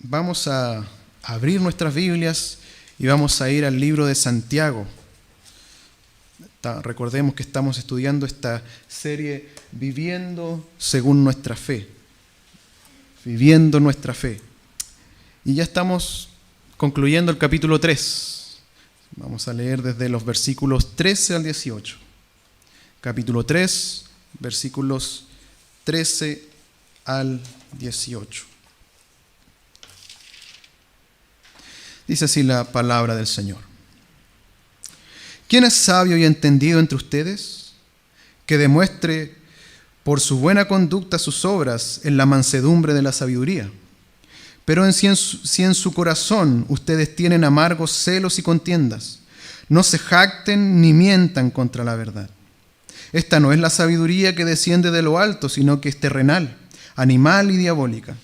vamos a abrir nuestras Biblias y vamos a ir al libro de Santiago. Recordemos que estamos estudiando esta serie Viviendo según nuestra fe. Viviendo nuestra fe. Y ya estamos concluyendo el capítulo 3. Vamos a leer desde los versículos 13 al 18. Capítulo 3, versículos 13 al 18. Dice así la palabra del Señor. ¿Quién es sabio y entendido entre ustedes? Que demuestre por su buena conducta sus obras en la mansedumbre de la sabiduría. Pero si en su corazón ustedes tienen amargos celos y contiendas, no se jacten ni mientan contra la verdad. Esta no es la sabiduría que desciende de lo alto, sino que es terrenal, animal y diabólica.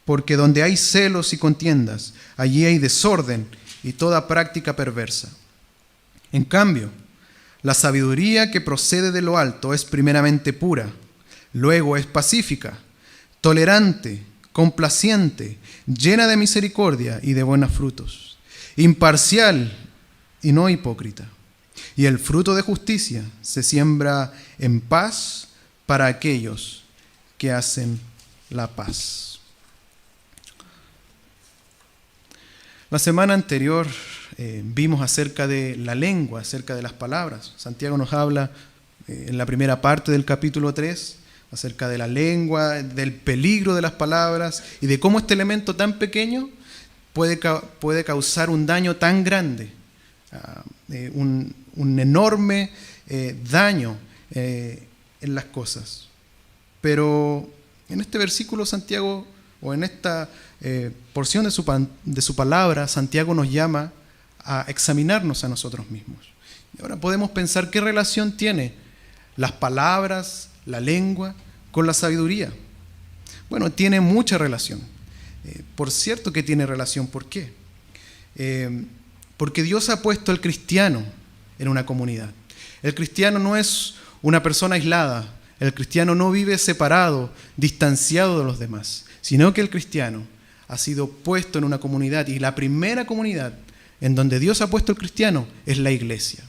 Porque donde hay celos y contiendas, allí hay desorden y toda práctica perversa. En cambio, la sabiduría que procede de lo alto es primeramente pura, luego es pacífica, tolerante, complaciente, llena de misericordia y de buenos frutos, imparcial y no hipócrita. Y el fruto de justicia se siembra en paz para aquellos que hacen la paz. La semana anterior vimos acerca de la lengua, acerca de las palabras. Santiago nos habla en la primera parte del capítulo 3 acerca de la lengua, del peligro de las palabras y de cómo este elemento tan pequeño puede causar un daño tan grande, un enorme daño en las cosas. Pero en este versículo Santiago, o en esta porción de su palabra, Santiago nos llama a examinarnos a nosotros mismos. Y ahora podemos pensar qué relación tiene las palabras, la lengua, con la sabiduría. Bueno, tiene mucha relación. Por cierto que tiene relación. ¿Por qué? Porque Dios ha puesto al cristiano en una comunidad. El cristiano no es una persona aislada. El cristiano no vive separado, distanciado de los demás, sino que el cristiano ha sido puesto en una comunidad, y la primera comunidad en donde Dios ha puesto al cristiano es la iglesia.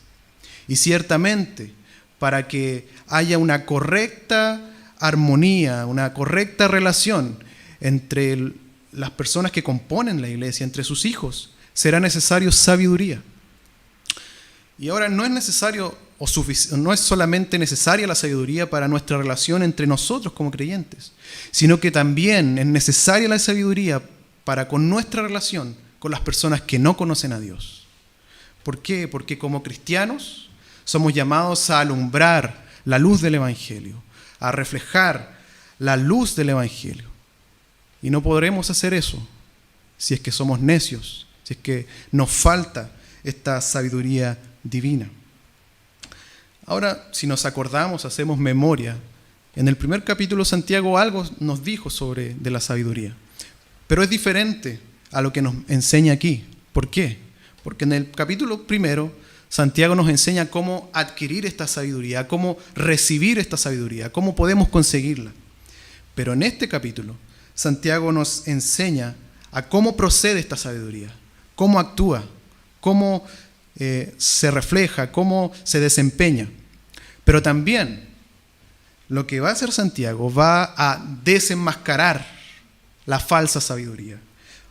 Y ciertamente, para que haya una correcta armonía, una correcta relación entre las personas que componen la iglesia, entre sus hijos, será necesario sabiduría. Y ahora no es necesario no es solamente necesaria la sabiduría para nuestra relación entre nosotros como creyentes, sino que también es necesaria la sabiduría para con nuestra relación con las personas que no conocen a Dios. ¿Por qué? Porque como cristianos somos llamados a alumbrar la luz del Evangelio, a reflejar la luz del Evangelio. Y no podremos hacer eso si es que somos necios, si es que nos falta esta sabiduría divina. Ahora, si nos acordamos, hacemos memoria, en el primer capítulo Santiago algo nos dijo de la sabiduría, pero es diferente a lo que nos enseña aquí. ¿Por qué? Porque en el capítulo primero Santiago nos enseña cómo adquirir esta sabiduría, cómo recibir esta sabiduría, cómo podemos conseguirla. Pero en este capítulo Santiago nos enseña a cómo procede esta sabiduría, cómo actúa, cómo se refleja, cómo se desempeña. Pero también lo que va a hacer Santiago va a desenmascarar la falsa sabiduría.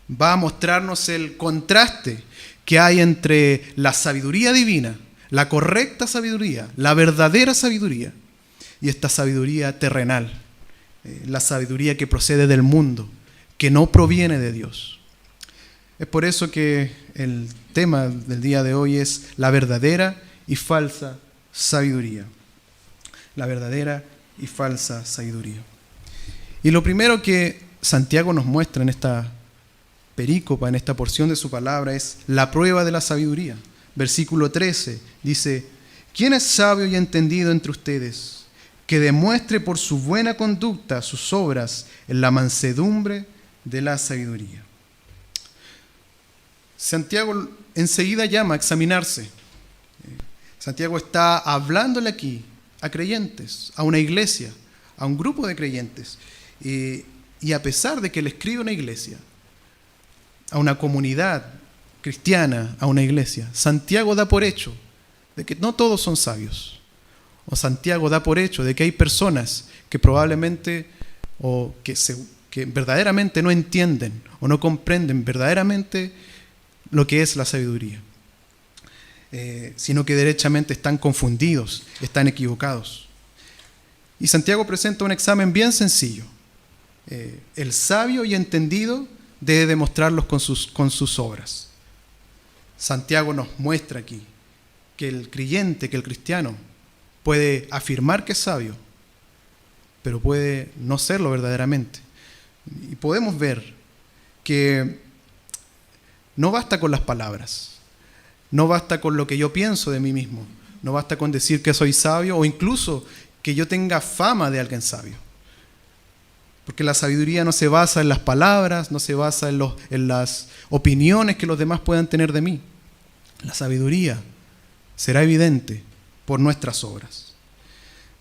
Va a mostrarnos el contraste que hay entre la sabiduría divina, la correcta sabiduría, la verdadera sabiduría, y esta sabiduría terrenal, la sabiduría que procede del mundo, que no proviene de Dios. Es por eso que el tema del día de hoy es la verdadera y falsa sabiduría. La verdadera y falsa sabiduría. Y lo primero que Santiago nos muestra en esta perícopa, en esta porción de su palabra, es la prueba de la sabiduría. Versículo 13 dice: ¿quién es sabio y entendido entre ustedes? Que demuestre por su buena conducta sus obras en la mansedumbre de la sabiduría. Santiago enseguida llama a examinarse. Santiago está hablándole aquí a creyentes, a una iglesia, a un grupo de creyentes. Y a pesar de que le escribe a una iglesia, a una comunidad cristiana, a una iglesia, Santiago da por hecho de que no todos son sabios. O Santiago da por hecho de que hay personas que probablemente o que verdaderamente no entienden o no comprenden verdaderamente lo que es la sabiduría, sino que derechamente están confundidos, están equivocados. Y Santiago presenta un examen bien sencillo. El sabio y entendido debe demostrarlos con sus obras. Santiago nos muestra aquí que el creyente, que el cristiano, puede afirmar que es sabio, pero puede no serlo verdaderamente. Y podemos ver que no basta con las palabras, no basta con lo que yo pienso de mí mismo, no basta con decir que soy sabio o incluso que yo tenga fama de alguien sabio. Porque la sabiduría no se basa en las palabras, no se basa en las opiniones que los demás puedan tener de mí. La sabiduría será evidente por nuestras obras.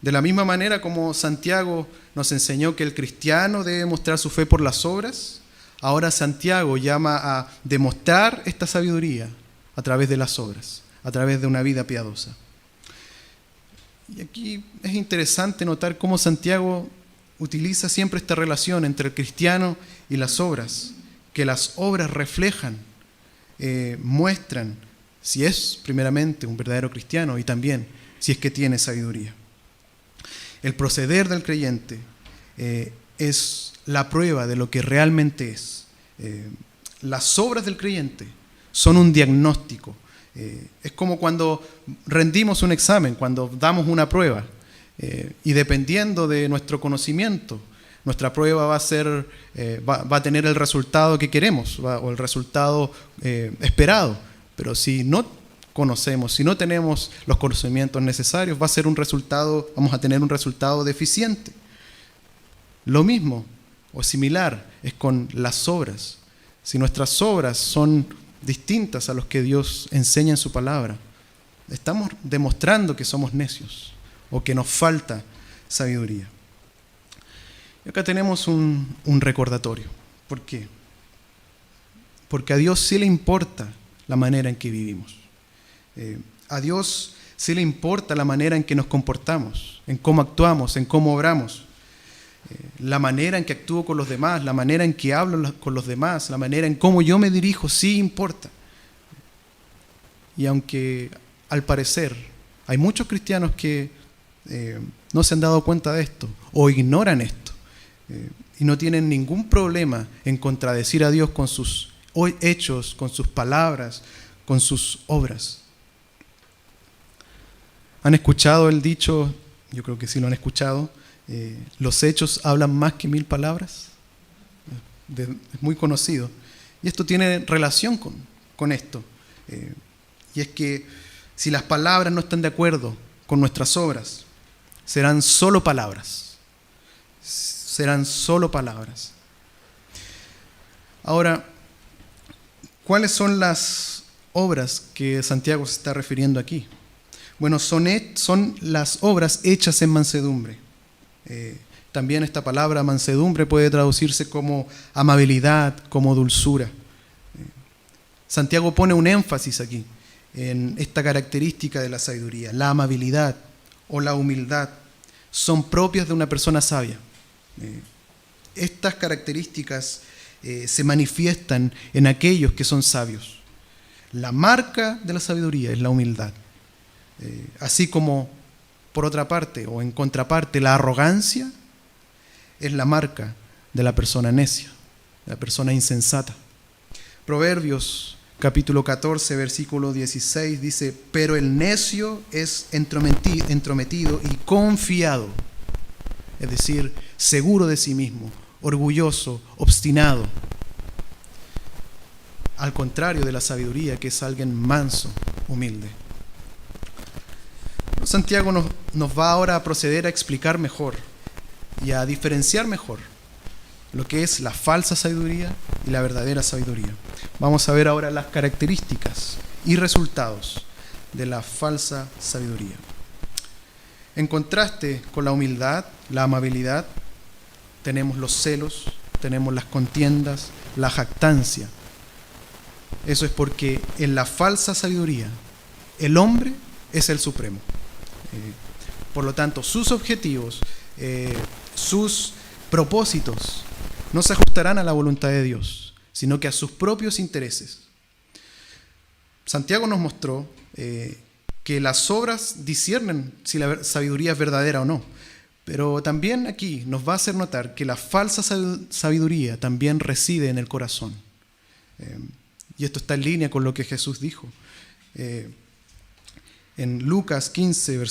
De la misma manera como Santiago nos enseñó que el cristiano debe mostrar su fe por las obras, ahora Santiago llama a demostrar esta sabiduría a través de las obras, a través de una vida piadosa. Y aquí es interesante notar cómo Santiago utiliza siempre esta relación entre el cristiano y las obras, que las obras reflejan, muestran si es primeramente un verdadero cristiano y también si es que tiene sabiduría. El proceder del creyente es la prueba de lo que realmente es. Las obras del creyente son un diagnóstico. Es como cuando rendimos un examen, cuando damos una prueba. Y dependiendo de nuestro conocimiento, nuestra prueba va a tener el resultado que queremos o el resultado esperado. Pero si no conocemos, si no tenemos los conocimientos necesarios, vamos a tener un resultado deficiente. Lo mismo o similar es con las obras. Si nuestras obras son distintas a los que Dios enseña en su palabra, estamos demostrando que somos necios o que nos falta sabiduría. Y acá tenemos un recordatorio. ¿Por qué? Porque a Dios sí le importa la manera en que vivimos. A Dios sí le importa la manera en que nos comportamos, en cómo actuamos, en cómo obramos, la manera en que actúo con los demás, la manera en que hablo con los demás, la manera en cómo yo me dirijo, sí importa. Y aunque al parecer hay muchos cristianos que no se han dado cuenta de esto o ignoran esto y no tienen ningún problema en contradecir a Dios con sus hechos, con sus palabras, con sus obras. ¿Han escuchado el dicho? Yo creo que sí lo han escuchado. Los hechos hablan más que 1000 palabras. Es muy conocido. Y esto tiene relación con esto. Y es que si las palabras no están de acuerdo con nuestras obras, serán solo palabras. Serán solo palabras. Ahora, ¿cuáles son las obras que Santiago se está refiriendo aquí? Bueno, son las obras hechas en mansedumbre. También esta palabra mansedumbre puede traducirse como amabilidad, como dulzura. Santiago pone un énfasis aquí en esta característica de la sabiduría. La amabilidad o la humildad son propias de una persona sabia. Estas características se manifiestan en aquellos que son sabios. La marca de la sabiduría es la humildad. Así como, por otra parte, o en contraparte, la arrogancia es la marca de la persona necia, de la persona insensata. Proverbios capítulo 14, versículo 16 dice: pero el necio es entrometido y confiado, es decir, seguro de sí mismo, orgulloso, obstinado. Al contrario de la sabiduría, que es alguien manso, humilde. Santiago nos va ahora a proceder a explicar mejor y a diferenciar mejor lo que es la falsa sabiduría y la verdadera sabiduría. Vamos a ver ahora las características y resultados de la falsa sabiduría. En contraste con la humildad, la amabilidad, tenemos los celos, tenemos las contiendas, la jactancia. Eso es porque en la falsa sabiduría el hombre es el supremo. Por lo tanto, sus objetivos, sus propósitos no se ajustarán a la voluntad de Dios, sino que a sus propios intereses. Santiago nos mostró que las obras disciernen si la sabiduría es verdadera o no, pero también aquí nos va a hacer notar que la falsa sabiduría también reside en el corazón. Y esto está en línea con lo que Jesús dijo. En Lucas 15,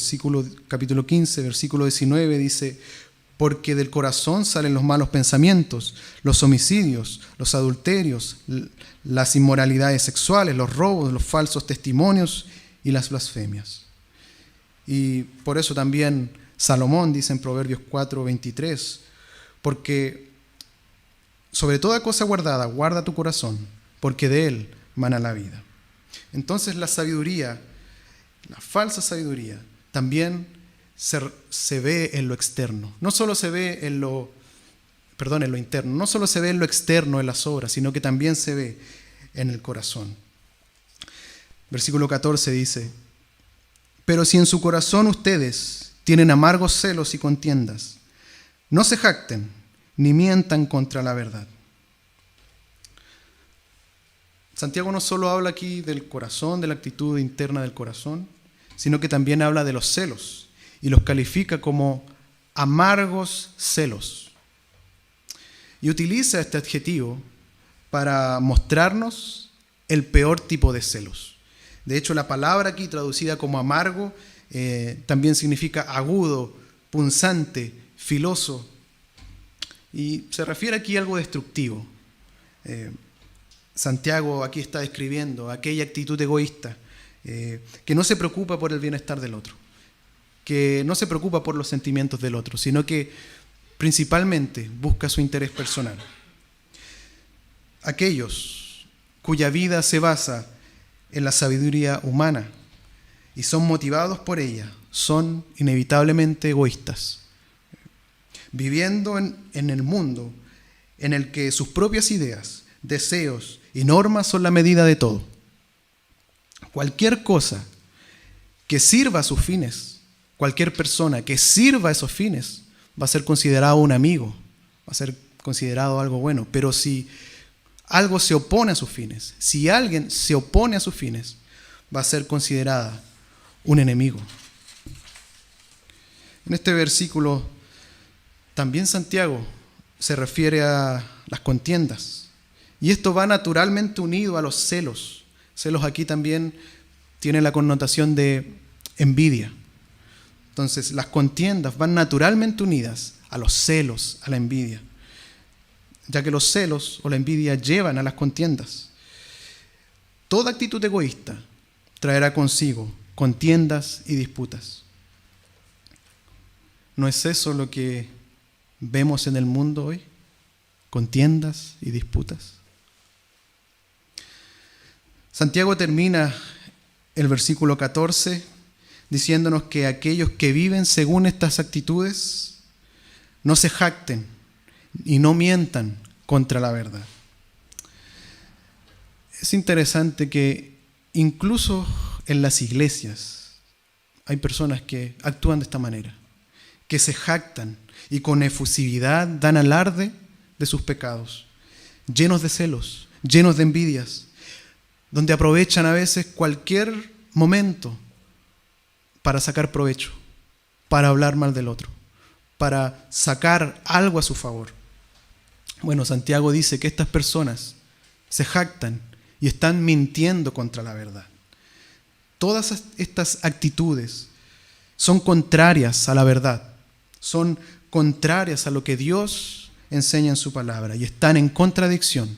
capítulo 15, versículo 19 dice: porque del corazón salen los malos pensamientos, los homicidios, los adulterios, las inmoralidades sexuales, los robos, los falsos testimonios y las blasfemias. Y por eso también Salomón dice en Proverbios 4:23, porque sobre toda cosa guardada, guarda tu corazón, porque de él mana la vida. Entonces la sabiduría, la falsa sabiduría, también se ve en lo externo. No solo se ve en lo interno, no solo se ve en lo externo, en las obras, sino que también se ve en el corazón. Versículo 14 dice: pero si en su corazón ustedes tienen amargos celos y contiendas, no se jacten ni mientan contra la verdad. Santiago no solo habla aquí del corazón, de la actitud interna del corazón, sino que también habla de los celos y los califica como amargos celos. Y utiliza este adjetivo para mostrarnos el peor tipo de celos. De hecho, la palabra aquí traducida como amargo también significa agudo, punzante, filoso. Y se refiere aquí a algo destructivo. Santiago aquí está describiendo aquella actitud egoísta que no se preocupa por el bienestar del otro, que no se preocupa por los sentimientos del otro, sino que principalmente busca su interés personal. Aquellos cuya vida se basa en la sabiduría humana y son motivados por ella, son inevitablemente egoístas, viviendo en el mundo en el que sus propias ideas, deseos y normas son la medida de todo. Cualquier cosa que sirva a sus fines, cualquier persona que sirva a esos fines, va a ser considerado un amigo, va a ser considerado algo bueno. Pero si algo se opone a sus fines, si alguien se opone a sus fines, va a ser considerada un enemigo. En este versículo también Santiago se refiere a las contiendas. Y esto va naturalmente unido a los celos. Celos aquí también tiene la connotación de envidia. Entonces, las contiendas van naturalmente unidas a los celos, a la envidia, ya que los celos o la envidia llevan a las contiendas. Toda actitud egoísta traerá consigo contiendas y disputas. ¿No es eso lo que vemos en el mundo hoy? Contiendas y disputas. Santiago termina el versículo 14 diciéndonos que aquellos que viven según estas actitudes no se jacten y no mientan contra la verdad. Es interesante que incluso en las iglesias hay personas que actúan de esta manera, que se jactan y con efusividad dan alarde de sus pecados, llenos de celos, llenos de envidias, donde aprovechan a veces cualquier momento para sacar provecho, para hablar mal del otro, para sacar algo a su favor. Bueno, Santiago dice que estas personas se jactan y están mintiendo contra la verdad. Todas estas actitudes son contrarias a la verdad, son contrarias a lo que Dios enseña en su palabra y están en contradicción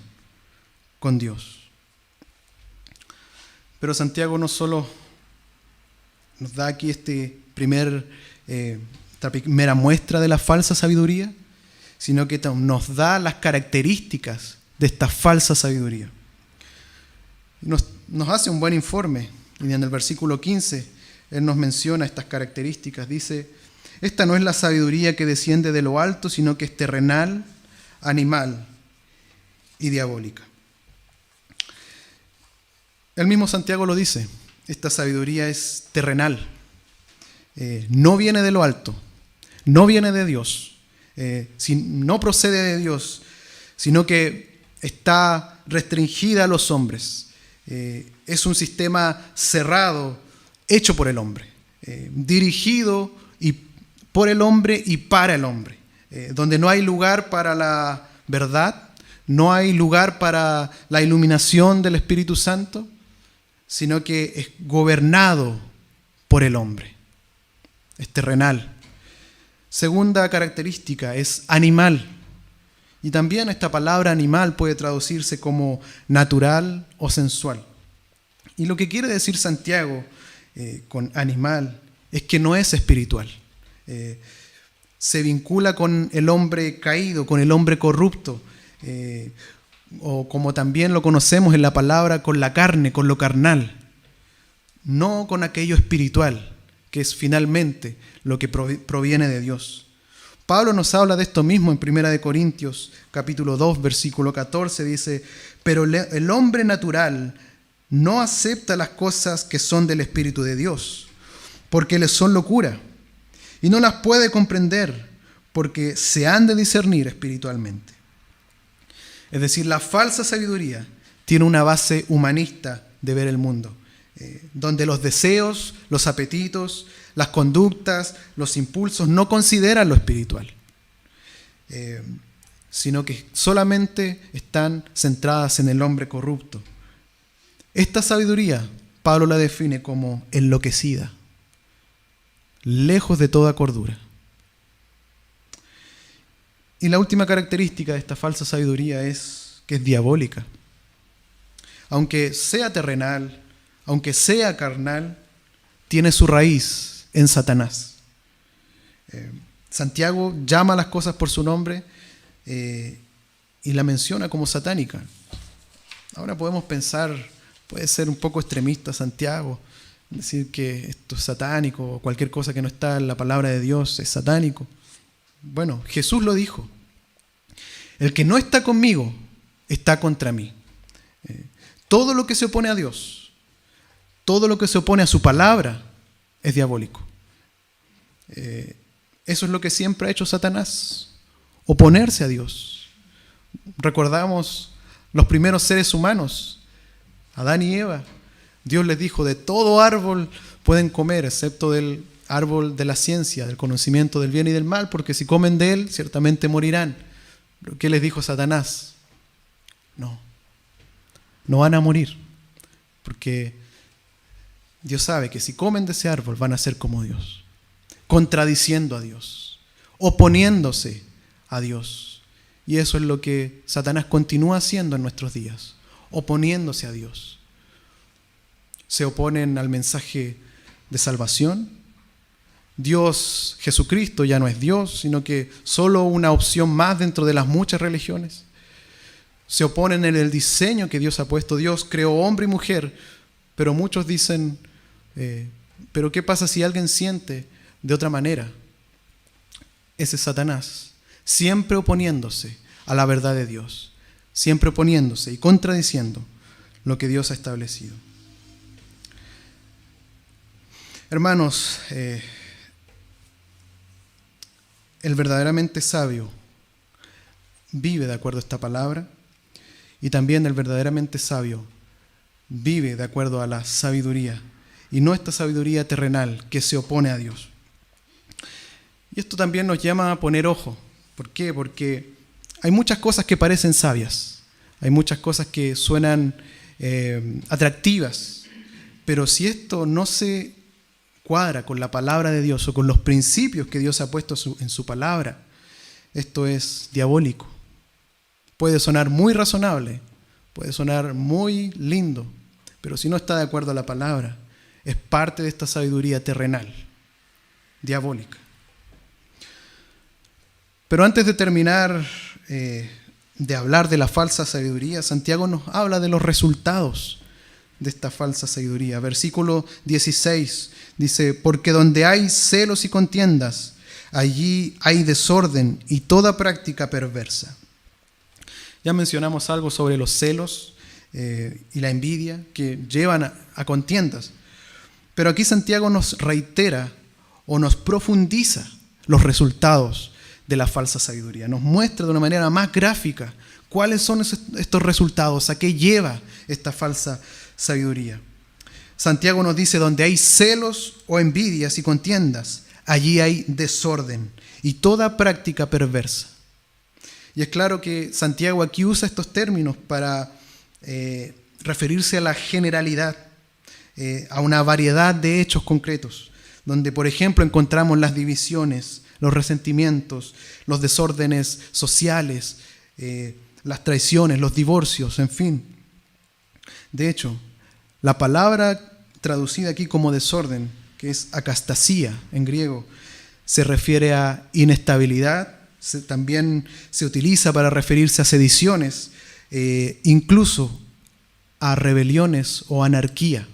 con Dios. Pero Santiago no solo nos da aquí esta primera muestra de la falsa sabiduría, sino que nos da las características de esta falsa sabiduría. Nos hace un buen informe, y en el versículo 15 él nos menciona estas características. Dice: esta no es la sabiduría que desciende de lo alto, sino que es terrenal, animal y diabólica. El mismo Santiago lo dice, esta sabiduría es terrenal, no viene de lo alto, no viene de Dios, no procede de Dios, sino que está restringida a los hombres. Es un sistema cerrado, hecho por el hombre, dirigido por el hombre y para el hombre, donde no hay lugar para la verdad, no hay lugar para la iluminación del Espíritu Santo, sino que es gobernado por el hombre. Es terrenal. Segunda característica, es animal. Y también esta palabra animal puede traducirse como natural o sensual. Y lo que quiere decir Santiago con animal es que no es espiritual. Se vincula con el hombre caído, con el hombre corrupto, o como también lo conocemos en la palabra, con la carne, con lo carnal, no con aquello espiritual, que es finalmente lo que proviene de Dios. Pablo nos habla de esto mismo en 1 Corintios capítulo 2, versículo 14, dice: pero el hombre natural no acepta las cosas que son del Espíritu de Dios, porque les son locura, y no las puede comprender, porque se han de discernir espiritualmente. Es decir, la falsa sabiduría tiene una base humanista de ver el mundo, donde los deseos, los apetitos, las conductas, los impulsos no consideran lo espiritual, sino que solamente están centradas en el hombre corrupto. Esta sabiduría, Pablo la define como enloquecida, lejos de toda cordura. Y la última característica de esta falsa sabiduría es que es diabólica. Aunque sea terrenal, aunque sea carnal, tiene su raíz en Satanás. Santiago llama a las cosas por su nombre y la menciona como satánica. Ahora podemos pensar, puede ser un poco extremista Santiago, decir que esto es satánico o cualquier cosa que no está en la palabra de Dios es satánico. Bueno, Jesús lo dijo: el que no está conmigo está contra mí. Todo lo que se opone a Dios, todo lo que se opone a su palabra es diabólico. Eso es lo que siempre ha hecho Satanás, oponerse a Dios. Recordamos los primeros seres humanos, Adán y Eva. Dios les dijo: de todo árbol pueden comer, excepto del árbol de la ciencia, del conocimiento del bien y del mal, porque si comen de él, ciertamente morirán. ¿Pero qué les dijo Satanás? No van a morir, porque Dios sabe que si comen de ese árbol van a ser como Dios, contradiciendo a Dios, oponiéndose a Dios. Y eso es lo que Satanás continúa haciendo en nuestros días, oponiéndose a Dios. Se oponen al mensaje de salvación. Dios, Jesucristo, ya no es Dios, sino que solo una opción más dentro de las muchas religiones. Se oponen en el diseño que Dios ha puesto. Dios creó hombre y mujer, pero muchos dicen, pero ¿qué pasa si alguien siente de otra manera? Ese es Satanás, siempre oponiéndose a la verdad de Dios, siempre oponiéndose y contradiciendo lo que Dios ha establecido. Hermanos, el verdaderamente sabio vive de acuerdo a esta palabra, y también el verdaderamente sabio vive de acuerdo a la sabiduría, y no esta sabiduría terrenal que se opone a Dios. Y esto también nos llama a poner ojo. ¿Por qué? Porque hay muchas cosas que parecen sabias, hay muchas cosas que suenan atractivas, pero si esto no se cuadra con la palabra de Dios o con los principios que Dios ha puesto en su palabra, esto es diabólico. Puede sonar muy razonable, puede sonar muy lindo, pero si no está de acuerdo a la palabra, es parte de esta sabiduría terrenal, diabólica. Pero antes de terminar de hablar de la falsa sabiduría, Santiago nos habla de los resultados de esta falsa sabiduría. Versículo 16 dice: porque donde hay celos y contiendas, allí hay desorden y toda práctica perversa. Ya mencionamos algo sobre los celos. y la envidia que llevan a contiendas. Pero aquí Santiago nos reitera o nos profundiza los resultados de la falsa sabiduría. Nos muestra de una manera más gráfica cuáles son estos resultados, a qué lleva esta falsa sabiduría. Santiago nos dice: donde hay celos o envidias y contiendas, allí hay desorden y toda práctica perversa. Y es claro que Santiago aquí usa estos términos para referirse a la generalidad, a una variedad de hechos concretos, donde por ejemplo encontramos las divisiones, los resentimientos, los desórdenes sociales, las traiciones, los divorcios, en fin. De hecho, la palabra traducida aquí como desorden, que es akastasía en griego, se refiere a inestabilidad, también se utiliza para referirse a sediciones, incluso a rebeliones o anarquía.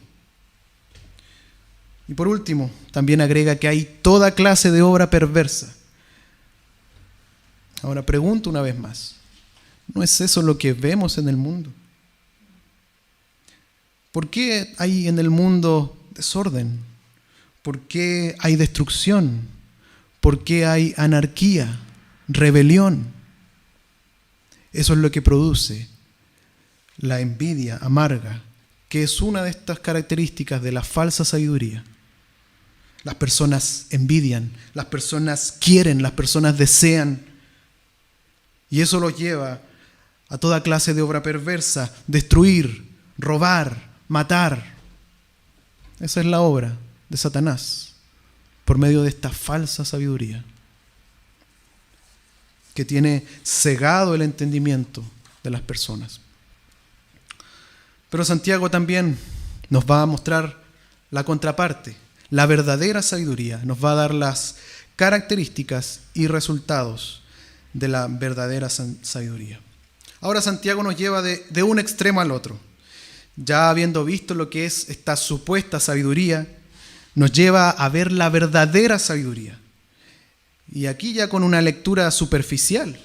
Y por último, también agrega que hay toda clase de obra perversa. Ahora pregunto una vez más, ¿no es eso lo que vemos en el mundo? ¿Por qué hay en el mundo desorden? ¿Por qué hay destrucción? ¿Por qué hay anarquía, rebelión? Eso es lo que produce la envidia amarga, que es una de estas características de la falsa sabiduría. Las personas envidian, las personas quieren, las personas desean, y eso los lleva a toda clase de obra perversa: destruir, robar, matar. Esa es la obra de Satanás por medio de esta falsa sabiduría que tiene cegado el entendimiento de las personas. Pero Santiago también nos va a mostrar la contraparte, la verdadera sabiduría. Nos va a dar las características y resultados de la verdadera sabiduría. Ahora Santiago nos lleva de un extremo al otro. Ya habiendo visto lo que es esta supuesta sabiduría, nos lleva a ver la verdadera sabiduría. Y aquí ya con una lectura superficial,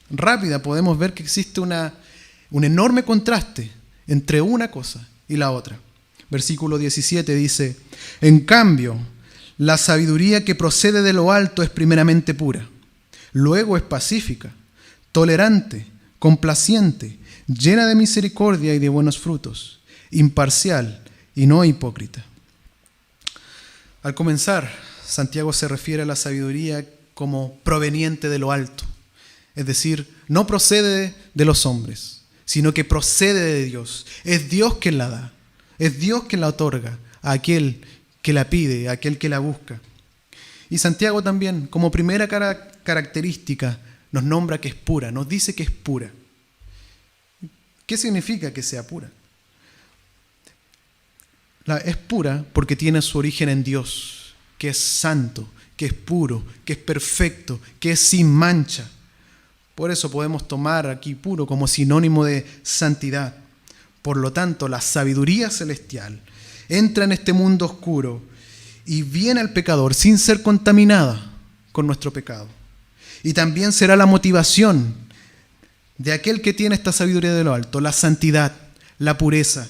rápida, podemos ver que existe un enorme contraste entre una cosa y la otra. Versículo 17 dice: en cambio, la sabiduría que procede de lo alto es primeramente pura, luego es pacífica, tolerante, complaciente, llena de misericordia y de buenos frutos, imparcial y no hipócrita. Al comenzar, Santiago se refiere a la sabiduría como proveniente de lo alto, es decir, no procede de los hombres, sino que procede de Dios. Es Dios quien la da, es Dios quien la otorga a aquel que la pide, a aquel que la busca. Y Santiago también, como primera característica, nos nombra que es pura, nos dice que es pura. ¿Qué significa que sea pura? Es pura porque tiene su origen en Dios, que es santo, que es puro, que es perfecto, que es sin mancha. Por eso podemos tomar aquí puro como sinónimo de santidad. Por lo tanto, la sabiduría celestial entra en este mundo oscuro y viene al pecador sin ser contaminada con nuestro pecado. Y también será la motivación de aquel que tiene esta sabiduría de lo alto, la santidad, la pureza,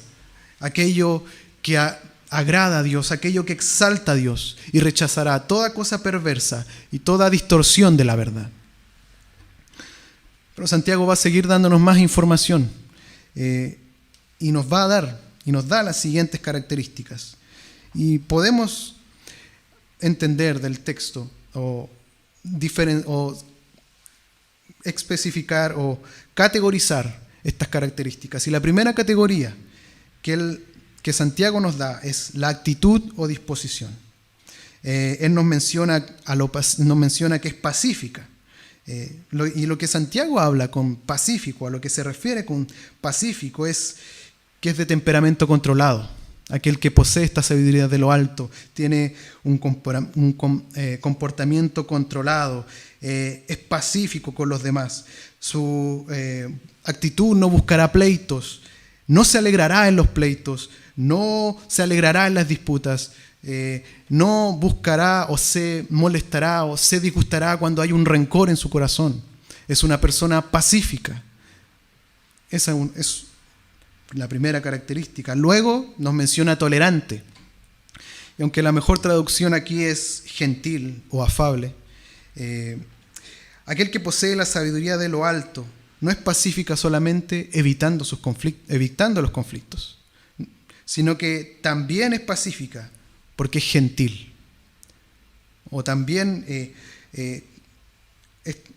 aquello que agrada a Dios, aquello que exalta a Dios, y rechazará toda cosa perversa y toda distorsión de la verdad. Pero Santiago va a seguir dándonos más información y nos da las siguientes características. Y podemos entender del texto o especificar o categorizar estas características. Y la primera categoría que Santiago nos da es la actitud o disposición. Él nos menciona que es pacífica. Y lo que Santiago habla con pacífico, a lo que se refiere con pacífico, es que es de temperamento controlado. Aquel que posee esta sabiduría de lo alto tiene un comportamiento controlado, es pacífico con los demás. Su actitud no buscará pleitos, no se alegrará en los pleitos, no se alegrará en las disputas, no buscará o se molestará o se disgustará cuando hay un rencor en su corazón. Es una persona pacífica. Es la primera característica. Luego nos menciona tolerante. Y aunque la mejor traducción aquí es gentil o afable, aquel que posee la sabiduría de lo alto no es pacífica solamente evitando los conflictos, sino que también es pacífica porque es gentil. O también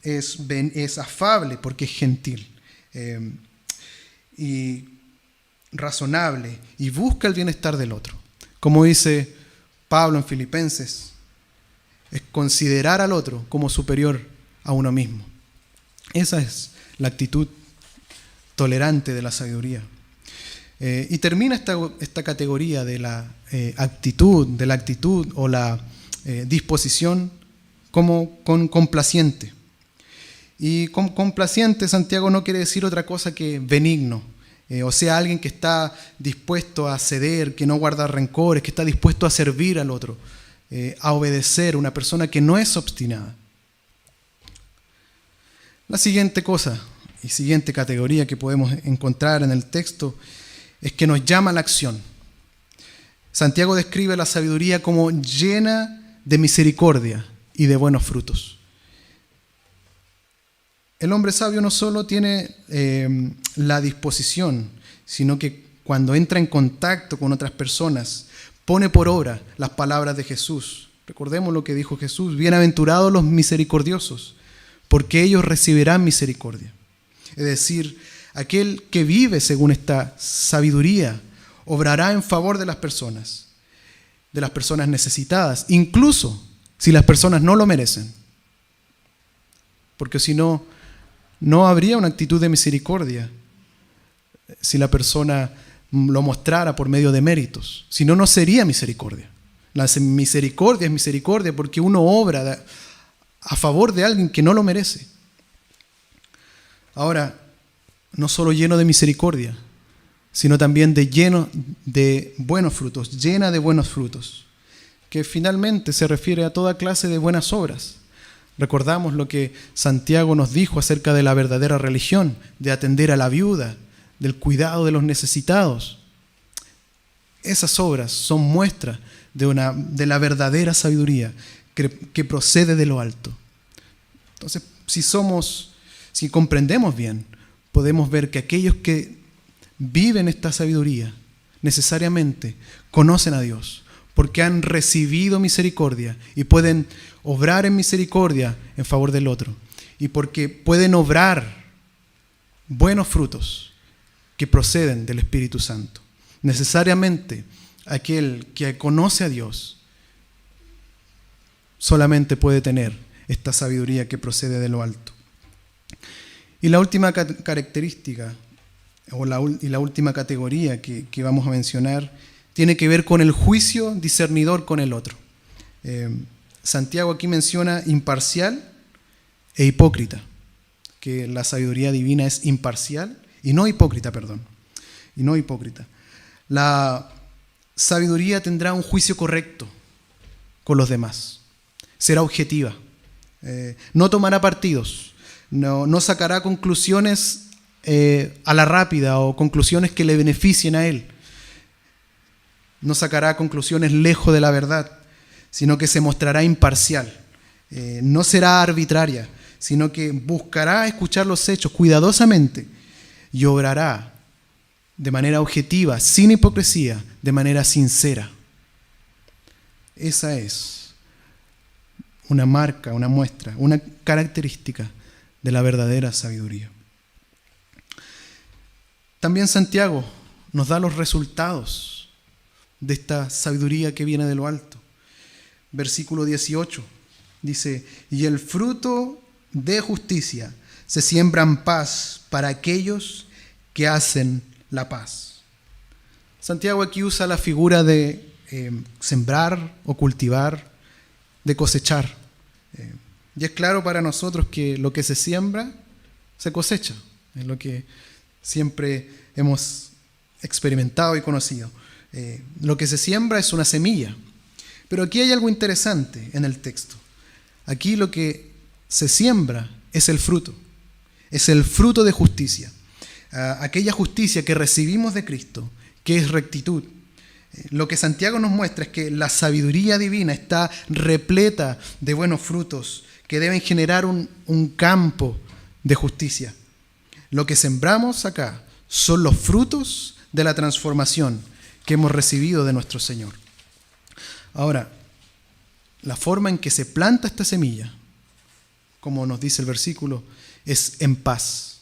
es afable porque es gentil. Y razonable y busca el bienestar del otro. Como dice Pablo en Filipenses, es considerar al otro como superior a uno mismo. Esa es la actitud tolerante de la sabiduría. Y termina esta categoría de la actitud o la disposición como con complaciente. Y con complaciente, Santiago no quiere decir otra cosa que benigno. O sea, alguien que está dispuesto a ceder, que no guarda rencores, que está dispuesto a servir al otro, a obedecer, una persona que no es obstinada. La siguiente cosa y siguiente categoría que podemos encontrar en el texto es que nos llama a la acción. Santiago describe la sabiduría como llena de misericordia y de buenos frutos. El hombre sabio no solo tiene la disposición, sino que cuando entra en contacto con otras personas, pone por obra las palabras de Jesús. Recordemos lo que dijo Jesús: bienaventurados los misericordiosos, porque ellos recibirán misericordia. Es decir, aquel que vive según esta sabiduría obrará en favor de las personas necesitadas, incluso si las personas no lo merecen. Porque si no, no habría una actitud de misericordia si la persona lo mostrara por medio de méritos. Si no, no sería misericordia. La misericordia es misericordia porque uno obra a favor de alguien que no lo merece. Ahora, no solo lleno de misericordia, sino también lleno de buenos frutos, llena de buenos frutos, que finalmente se refiere a toda clase de buenas obras. Recordamos lo que Santiago nos dijo acerca de la verdadera religión, de atender a la viuda, del cuidado de los necesitados. Esas obras son muestras de la verdadera sabiduría que procede de lo alto. Entonces, si comprendemos bien, podemos ver que aquellos que viven esta sabiduría necesariamente conocen a Dios, porque han recibido misericordia y pueden obrar en misericordia en favor del otro, y porque pueden obrar buenos frutos que proceden del Espíritu Santo. Necesariamente aquel que conoce a Dios solamente puede tener esta sabiduría que procede de lo alto. Y la última característica y la última categoría que vamos a mencionar tiene que ver con el juicio discernidor con el otro. Santiago aquí menciona imparcial e hipócrita, que la sabiduría divina es imparcial y no hipócrita, y no hipócrita. La sabiduría tendrá un juicio correcto con los demás, será objetiva, no tomará partidos, no sacará conclusiones a la rápida o conclusiones que le beneficien a él. No sacará conclusiones lejos de la verdad, sino que se mostrará imparcial. No será arbitraria, sino que buscará escuchar los hechos cuidadosamente y obrará de manera objetiva, sin hipocresía, de manera sincera. Esa es una marca, una muestra, una característica de la verdadera sabiduría. También Santiago nos da los resultados de esta sabiduría que viene de lo alto. Versículo 18 dice: y el fruto de justicia se siembra en paz para aquellos que hacen la paz. Santiago aquí usa la figura de sembrar o cultivar, de cosechar. Y es claro para nosotros que lo que se siembra, se cosecha. Es lo que siempre hemos experimentado y conocido. Lo que se siembra es una semilla. Pero aquí hay algo interesante en el texto. Aquí lo que se siembra es el fruto. Es el fruto de justicia. aquella justicia que recibimos de Cristo, que es rectitud. Lo que Santiago nos muestra es que la sabiduría divina está repleta de buenos frutos que deben generar un campo de justicia. Lo que sembramos acá son los frutos de la transformación que hemos recibido de nuestro Señor. Ahora, la forma en que se planta esta semilla, como nos dice el versículo, es en paz.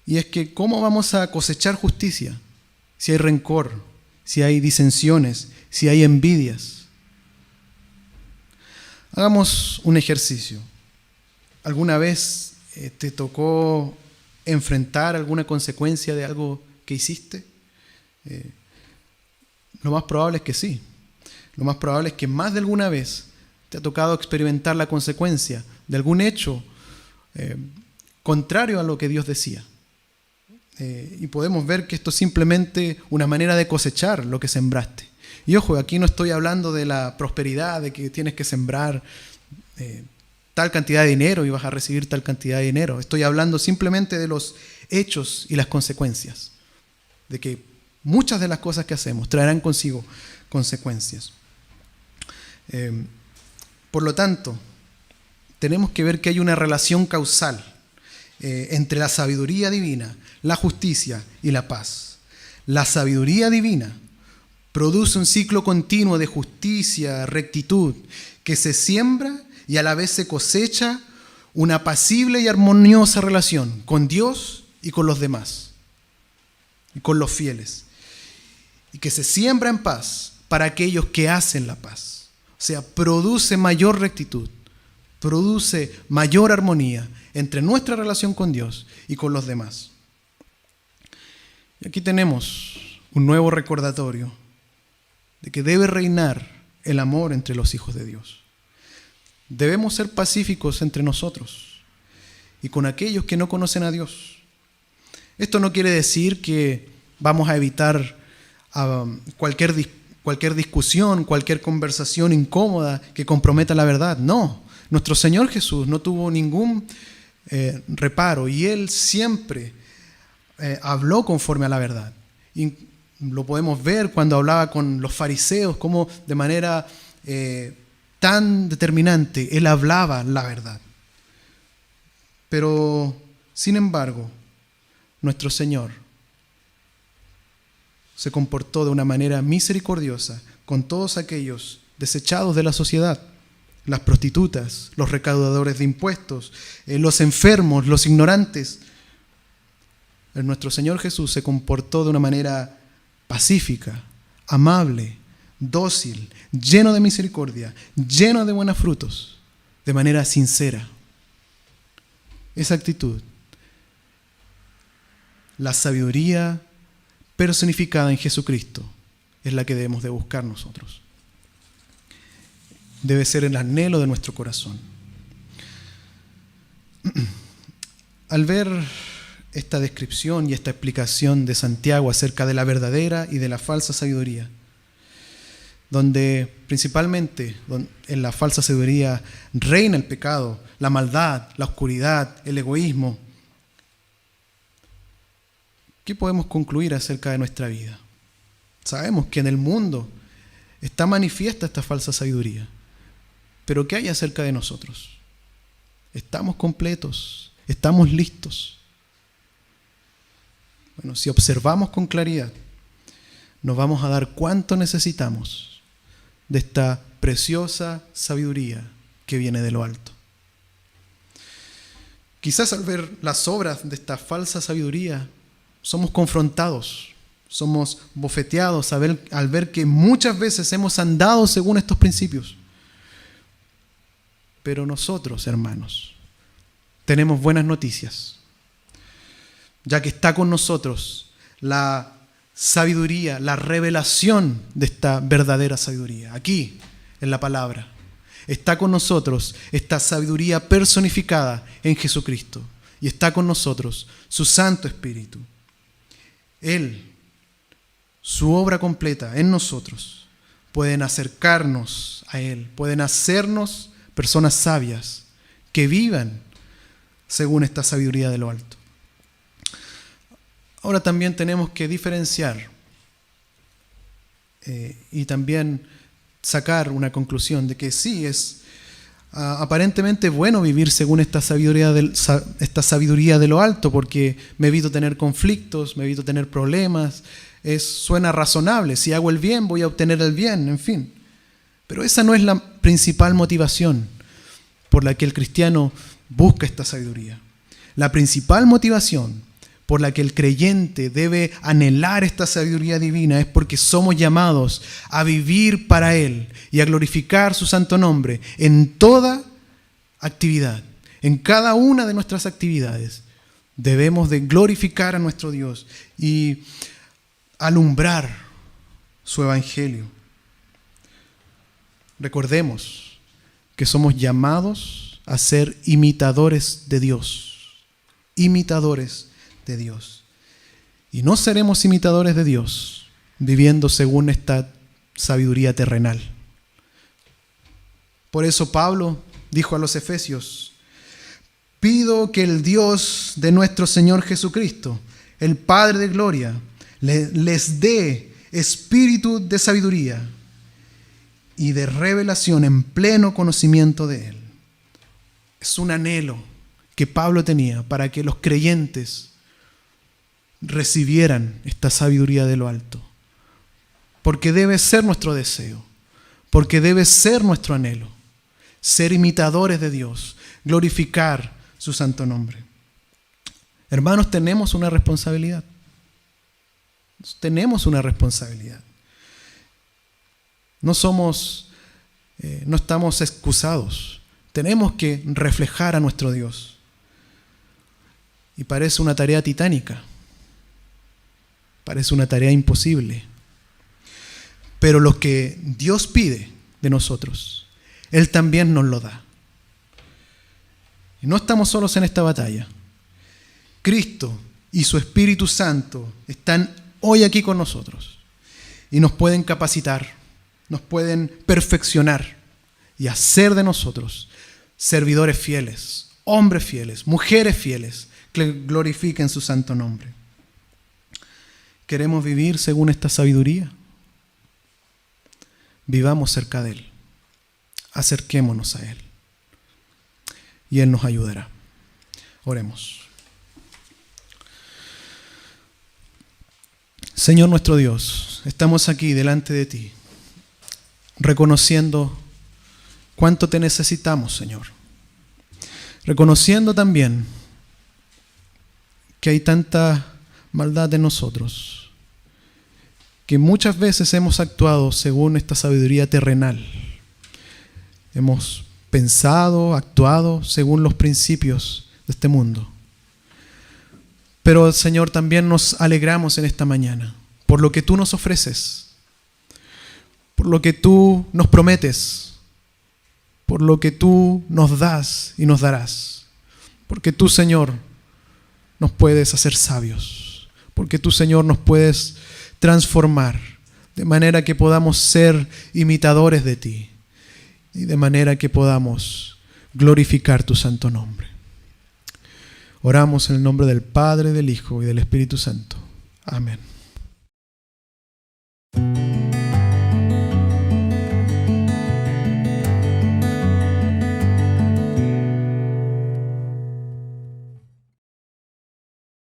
Y es que, ¿cómo vamos a cosechar justicia si hay rencor, si hay disensiones, si hay envidias? Hagamos un ejercicio. ¿Alguna vez te tocó enfrentar alguna consecuencia de algo que hiciste? Lo más probable es que sí. Lo más probable es que más de alguna vez te ha tocado experimentar la consecuencia de algún hecho contrario a lo que Dios decía. Y podemos ver que esto es simplemente una manera de cosechar lo que sembraste. Y ojo, aquí no estoy hablando de la prosperidad, de que tienes que sembrar tal cantidad de dinero y vas a recibir tal cantidad de dinero. Estoy hablando simplemente de los hechos y las consecuencias. De que muchas de las cosas que hacemos traerán consigo consecuencias. Por lo tanto, tenemos que ver que hay una relación causal entre la sabiduría divina, la justicia y la paz. La sabiduría divina produce un ciclo continuo de justicia, rectitud, que se siembra y a la vez se cosecha una apacible y armoniosa relación con Dios y con los demás, y con los fieles, y que se siembra en paz para aquellos que hacen la paz. O sea, produce mayor rectitud, produce mayor armonía entre nuestra relación con Dios y con los demás. Y aquí tenemos un nuevo recordatorio de que debe reinar el amor entre los hijos de Dios. Debemos ser pacíficos entre nosotros y con aquellos que no conocen a Dios. Esto no quiere decir que vamos a evitar cualquier discusión, cualquier conversación incómoda que comprometa la verdad. No, nuestro Señor Jesús no tuvo ningún reparo y Él siempre habló conforme a la verdad. Y lo podemos ver cuando hablaba con los fariseos, cómo de manera tan determinante Él hablaba la verdad. Pero, sin embargo, nuestro Señor se comportó de una manera misericordiosa con todos aquellos desechados de la sociedad, las prostitutas, los recaudadores de impuestos, los enfermos, los ignorantes. Nuestro Señor Jesús se comportó de una manera pacífica, amable, dócil, lleno de misericordia, lleno de buenos frutos, de manera sincera. Esa actitud, la sabiduría personificada en Jesucristo, es la que debemos de buscar nosotros. Debe ser el anhelo de nuestro corazón. Al ver esta descripción y esta explicación de Santiago acerca de la verdadera y de la falsa sabiduría, donde principalmente en la falsa sabiduría reina el pecado, la maldad, la oscuridad, el egoísmo, ¿qué podemos concluir acerca de nuestra vida? Sabemos que en el mundo está manifiesta esta falsa sabiduría, pero ¿qué hay acerca de nosotros? ¿Estamos completos? ¿Estamos listos? Bueno, si observamos con claridad, nos vamos a dar cuánto necesitamos de esta preciosa sabiduría que viene de lo alto. Quizás al ver las obras de esta falsa sabiduría, somos confrontados, somos bofeteados al ver que muchas veces hemos andado según estos principios. Pero nosotros, hermanos, tenemos buenas noticias, ya que está con nosotros la sabiduría, la revelación de esta verdadera sabiduría. Aquí, en la palabra, está con nosotros esta sabiduría personificada en Jesucristo. Y está con nosotros su Santo Espíritu. Él, su obra completa en nosotros, pueden acercarnos a Él, pueden hacernos personas sabias que vivan según esta sabiduría de lo alto. Ahora también tenemos que diferenciar y también sacar una conclusión de que sí, es aparentemente bueno vivir según esta sabiduría de lo alto, porque me evito tener conflictos, me evito tener problemas, suena razonable, si hago el bien voy a obtener el bien, en fin. Pero esa no es la principal motivación por la que el cristiano busca esta sabiduría. La principal motivación por la que el creyente debe anhelar esta sabiduría divina es porque somos llamados a vivir para Él y a glorificar su santo nombre en toda actividad, en cada una de nuestras actividades. Debemos de glorificar a nuestro Dios y alumbrar su evangelio. Recordemos que somos llamados a ser imitadores de Dios, imitadores de Dios. Y no seremos imitadores de Dios viviendo según esta sabiduría terrenal. Por eso Pablo dijo a los Efesios: pido que el Dios de nuestro Señor Jesucristo, el Padre de gloria, les dé espíritu de sabiduría y de revelación en pleno conocimiento de Él. Es un anhelo que Pablo tenía para que los creyentes recibieran esta sabiduría de lo alto, porque debe ser nuestro deseo, porque debe ser nuestro anhelo, ser imitadores de Dios, glorificar su santo nombre. Hermanos, tenemos una responsabilidad. Tenemos una responsabilidad. No estamos excusados. Tenemos que reflejar a nuestro Dios. Y parece una tarea titánica. Parece una tarea imposible. Pero lo que Dios pide de nosotros, Él también nos lo da. Y no estamos solos en esta batalla. Cristo y su Espíritu Santo están hoy aquí con nosotros y nos pueden capacitar, nos pueden perfeccionar y hacer de nosotros servidores fieles, hombres fieles, mujeres fieles, que glorifiquen su santo nombre. ¿Queremos vivir según esta sabiduría? Vivamos cerca de Él. Acerquémonos a Él. Y Él nos ayudará. Oremos. Señor nuestro Dios, estamos aquí delante de ti, reconociendo cuánto te necesitamos, Señor. Reconociendo también que hay tanta maldad en nosotros, que muchas veces hemos actuado según esta sabiduría terrenal. Hemos pensado, actuado según los principios de este mundo. Pero, Señor, también nos alegramos en esta mañana por lo que tú nos ofreces, por lo que tú nos prometes, por lo que tú nos das y nos darás. Porque tú, Señor, nos puedes hacer sabios, porque tú, Señor, nos puedes transformar de manera que podamos ser imitadores de ti y de manera que podamos glorificar tu santo nombre. Oramos en el nombre del Padre, del Hijo y del Espíritu Santo. Amén.